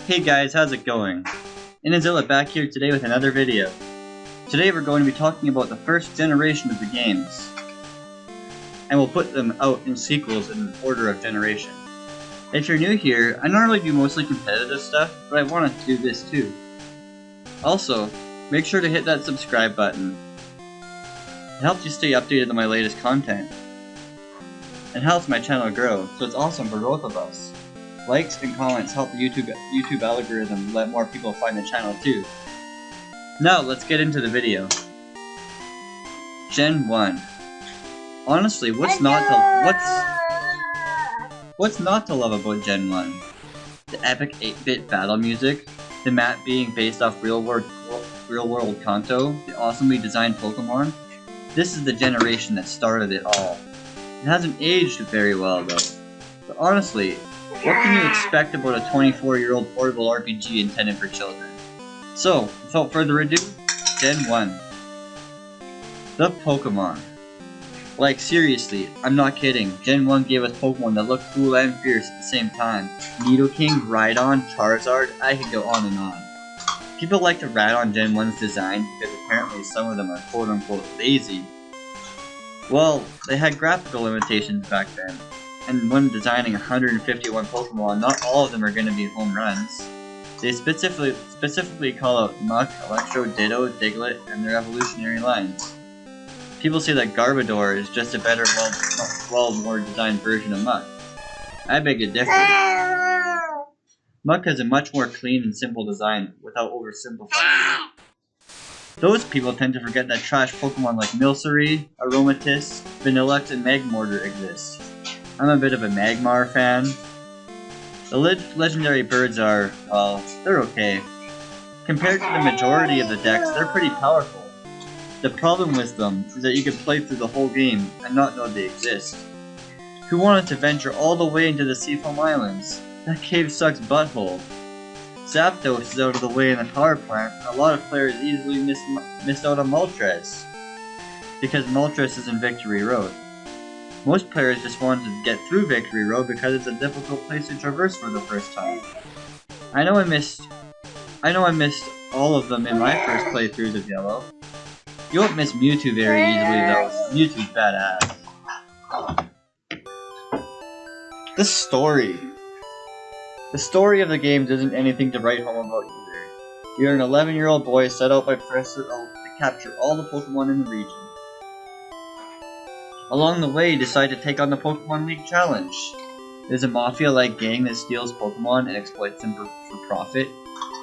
Hey guys, how's it going? Inazilla back here today with another video. Today we're going to be talking about the first generation of the games. And we'll put them out in sequels in order of generation. If you're new here, I normally do mostly competitive stuff, but I wanted to do this too. Also, make sure to hit that subscribe button. It helps you stay updated on my latest content. It helps my channel grow, so it's awesome for both of us. Likes and comments help the YouTube algorithm let more people find the channel too. Now let's get into the video. Gen 1. Honestly, what's not to love about Gen 1? The epic 8-bit battle music, the map being based off real world Kanto, the awesomely designed Pokemon. This is the generation that started it all. It hasn't aged very well though. But honestly, what can you expect about a 24-year-old portable RPG intended for children? So, without further ado, Gen 1. The Pokemon. Like seriously, I'm not kidding, Gen 1 gave us Pokemon that look cool and fierce at the same time. Nidoking, Rhydon, Charizard, I could go on and on. People like to rat on Gen 1's design because apparently some of them are quote-unquote lazy. Well, they had graphical limitations back then, and when designing 151 Pokemon, not all of them are going to be home runs. They specifically call out Muk, Electro, Ditto, Diglett, and their evolutionary lines. People say that Garbodor is just a better, more designed version of Muk. I beg to differ. Muk has a much more clean and simple design without oversimplifying it. Those people tend to forget that trash Pokemon like Milcery, Aromatisse, Vanillux, and Magmortar exist. I'm a bit of a Magmar fan. The legendary birds are, well, they're okay. Compared to the majority of the decks, they're pretty powerful. The problem with them is that you can play through the whole game and not know they exist. Who wanted to venture all the way into the Seafoam Islands? That cave sucks butthole. Zapdos is out of the way in the power plant, and a lot of players easily missed out on Moltres, because Moltres is in Victory Road. Most players just wanted to get through Victory Road because it's a difficult place to traverse for the first time. I know I missed all of them in my first playthroughs of Yellow. You won't miss Mewtwo very easily though. Mewtwo's badass. The story. The story of the games isn't anything to write home about either. You're an 11-year-old boy set out by Professor Oak to capture all the Pokemon in the region. Along the way, you decide to take on the Pokemon League Challenge. There's a mafia-like gang that steals Pokemon and exploits them for profit.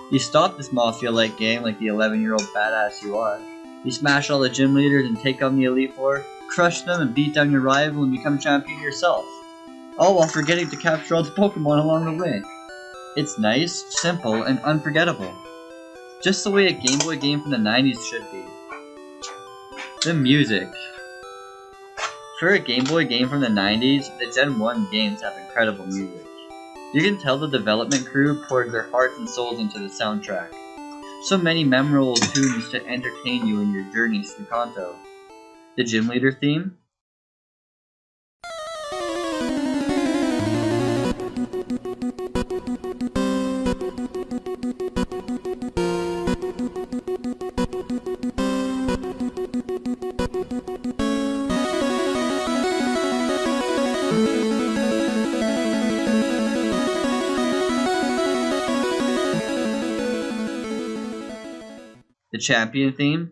You stop this mafia-like gang like the 11-year-old badass you are. You smash all the gym leaders and take on the Elite Four, crush them and beat down your rival and become champion yourself. All while forgetting to capture all the Pokemon along the way. It's nice, simple, and unforgettable. Just the way a Game Boy game from the 90s should be. The music. For a Game Boy game from the 90s, the Gen 1 games have incredible music. You can tell the development crew poured their hearts and souls into the soundtrack. So many memorable tunes to entertain you in your journeys through Kanto. The Gym Leader theme. The Champion theme.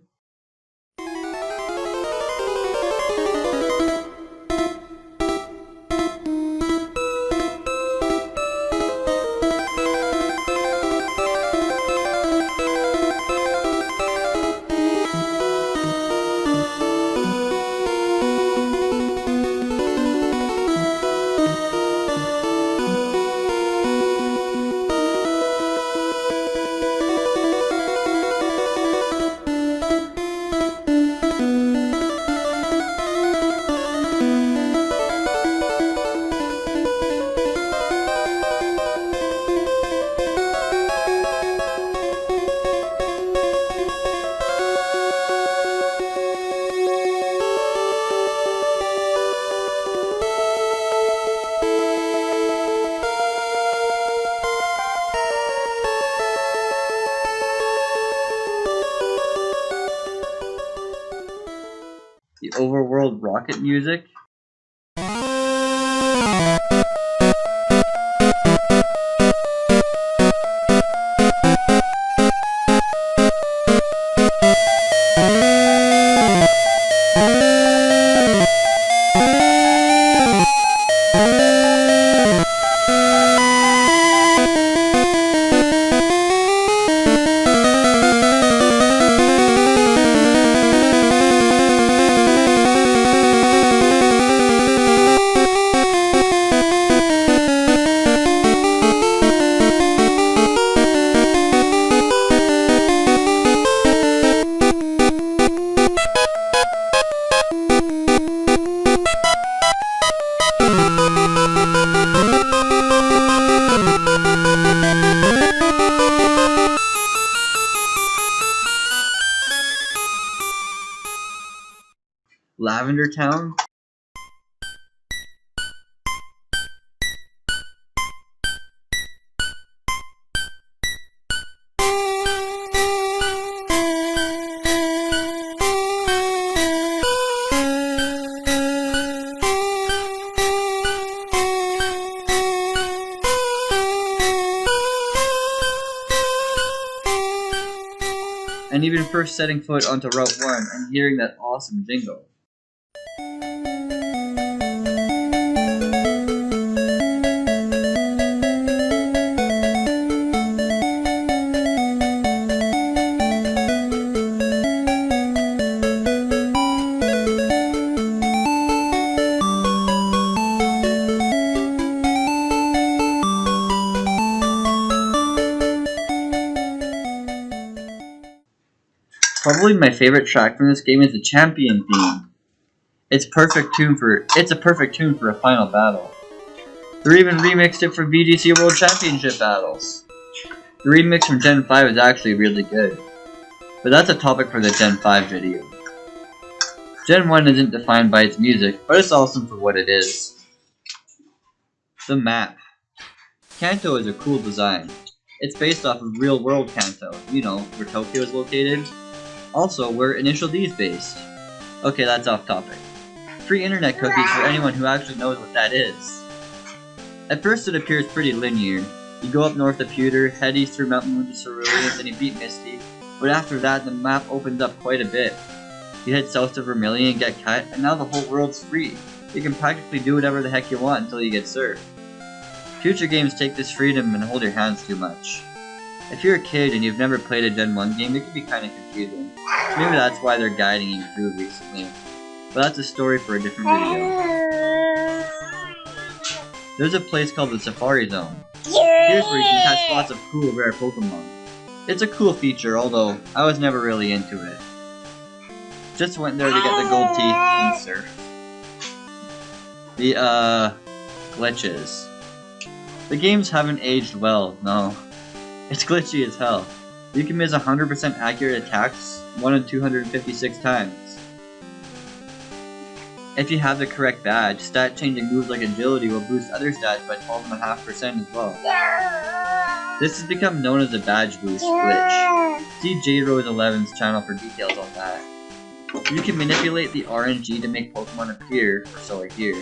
world rocket music. Lavender Town. And even first setting foot onto Route 1 and hearing that awesome jingle. Probably my favorite track from this game is the Champion theme. It's a perfect tune for a final battle. They even remixed it for VGC World Championship battles. The remix from Gen 5 is actually really good, but that's a topic for the Gen 5 video. Gen 1 isn't defined by its music, but it's awesome for what it is. The map. Kanto is a cool design. It's based off of real world Kanto, you know, where Tokyo is located. Also, where Initial D is based. Okay, that's off topic. Free internet cookies for anyone who actually knows what that is. At first it appears pretty linear. You go up north of Pewter, head east through Mount Moon to Cerulean, then you beat Misty, but after that the map opens up quite a bit. You head south to Vermilion and get cut, and now the whole world's free. You can practically do whatever the heck you want until you get served. Future games take this freedom and hold your hands too much. If you're a kid and you've never played a Gen 1 game, it can be kinda confusing. Maybe that's why they're guiding you through recently. But that's a story for a different video. There's a place called the Safari Zone. Here's where you can catch lots of cool rare Pokemon. It's a cool feature, although I was never really into it. Just went there to get the gold teeth and surf. The glitches. The games haven't aged well, no. It's glitchy as hell. You can miss 100% accurate attacks 1 in 256 times. If you have the correct badge, stat changing moves like agility will boost other stats by 12.5% as well. This has become known as a badge boost glitch. See JRose11's channel for details on that. You can manipulate the RNG to make Pokemon appear, or so I hear.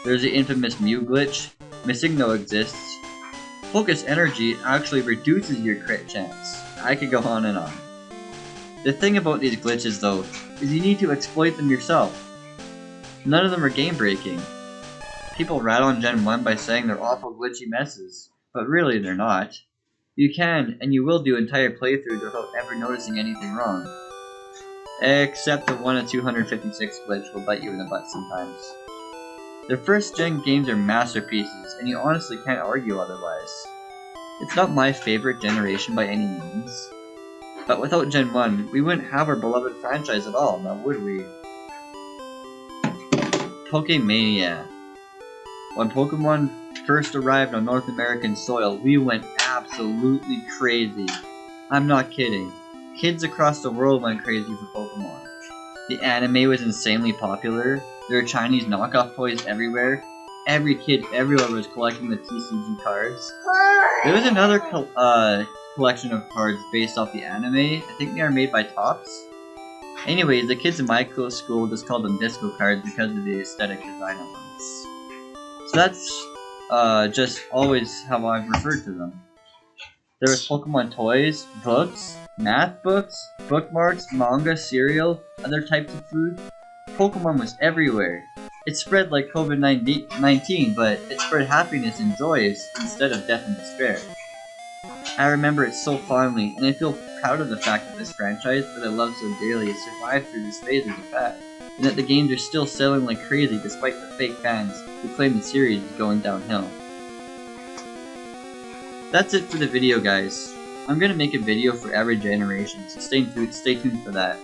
There's the infamous Mew glitch. Missing No exists. Focus energy actually reduces your crit chance. I could go on and on. The thing about these glitches though, is you need to exploit them yourself. None of them are game breaking. People rat on Gen 1 by saying they're awful glitchy messes, but really they're not. You can, and you will do entire playthroughs without ever noticing anything wrong. Except the 1 in 256 glitch will bite you in the butt sometimes. The first gen games are masterpieces, and you honestly can't argue otherwise. It's not my favorite generation by any means. But without Gen 1, we wouldn't have our beloved franchise at all, now would we? Pokmania. When Pokemon first arrived on North American soil, we went absolutely crazy. I'm not kidding. Kids across the world went crazy for Pokemon. The anime was insanely popular. There were Chinese knockoff toys everywhere. Every kid everywhere was collecting the TCG cards. There was another collection of cards based off the anime. I think they are made by Topps. Anyways, the kids in my school just called them disco cards because of the aesthetic design of them. So that's just always how I've referred to them. There was Pokemon toys, books, math books, bookmarks, manga, cereal, other types of food. Pokemon was everywhere. It spread like COVID-19, but it spread happiness and joy instead of death and despair. I remember it so fondly, and I feel proud of the fact that this franchise that I love so dearly has survived through this phase of the past, and that the games are still selling like crazy despite the fake fans who claim the series is going downhill. That's it for the video, guys. I'm gonna make a video for every generation, so stay tuned for that.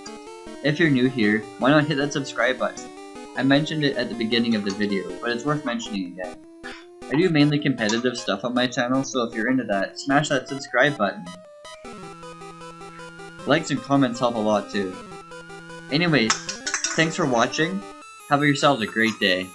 If you're new here, why not hit that subscribe button? I mentioned it at the beginning of the video, but it's worth mentioning again. I do mainly competitive stuff on my channel, so if you're into that, smash that subscribe button. Likes and comments help a lot too. Anyways, thanks for watching. Have yourselves a great day.